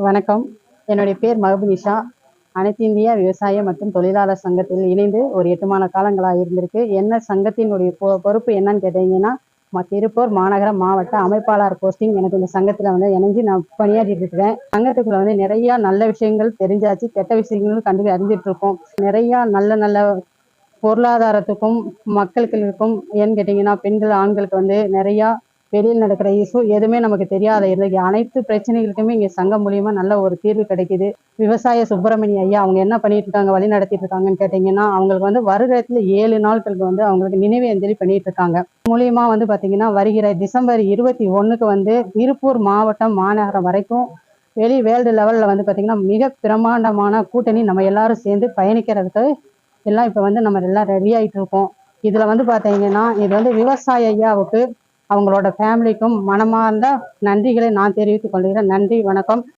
வணக்கம். என்னுடைய பேர் மஹபூனிஷா. அனைத்து இந்திய விவசாய மற்றும் தொழிலாளர் சங்கத்தில் இணைந்து ஒரு 8 மாத காலங்களாக இருந்திருக்கு. என்ன சங்கத்தினுடைய பொறுப்பு என்னன்னு கேட்டீங்கன்னா, திருப்பூர் மாநகர மாவட்ட அமைப்பாளர் போஸ்டிங். எனக்கு இந்த சங்கத்தில் இணைஞ்சு நான் பணியாற்றிட்டு இருக்கிறேன். சங்கத்துக்குள்ள நிறைய நல்ல விஷயங்கள் தெரிஞ்சாச்சு, கெட்ட விஷயங்களும் கண்டு அறிஞ்சிட்டு இருக்கோம். நிறைய நல்ல நல்ல பொருளாதாரத்துக்கும் மக்களுக்கும் ஏன்னு கேட்டீங்கன்னா, பெண்கள் ஆண்களுக்கு நிறைய வெளியில் நடக்கிற இஷ்யூ எதுவுமே நமக்கு தெரியாத இருக்கு. அனைத்து பிரச்சனைகளுக்குமே இங்கே சங்கம் மூலியமா நல்ல ஒரு தீர்வு கிடைக்குது. விவசாய சுப்பிரமணிய ஐயா அவங்க என்ன பண்ணிட்டு இருக்காங்க, வழி நடத்திட்டு இருக்காங்கன்னு கேட்டீங்கன்னா, அவங்களுக்கு வருடத்துல 7 நாட்களுக்கு அவங்களுக்கு நினைவு அஞ்சலி பண்ணிட்டு இருக்காங்க. மூலியமா பாத்தீங்கன்னா, வருகிற டிசம்பர் 21க்கு திருப்பூர் மாவட்டம் மாநகரம் வரைக்கும் வேர்ல்டு லெவல்ல பாத்தீங்கன்னா மிக பிரமாண்டமான கூட்டணி நம்ம எல்லாரும் சேர்ந்து பயணிக்கிறதுக்கு எல்லாம் இப்ப நம்ம எல்லாம் ரெடி ஆயிட்டு இருக்கோம். இதுல பாத்தீங்கன்னா, இது விவசாய ஐயாவுக்கு அவங்களோட ஃபேமிலிக்கும் மனமார்ந்த நன்றிகளை நான் தெரிவித்துக் கொள்கிறேன். நன்றி, வணக்கம்.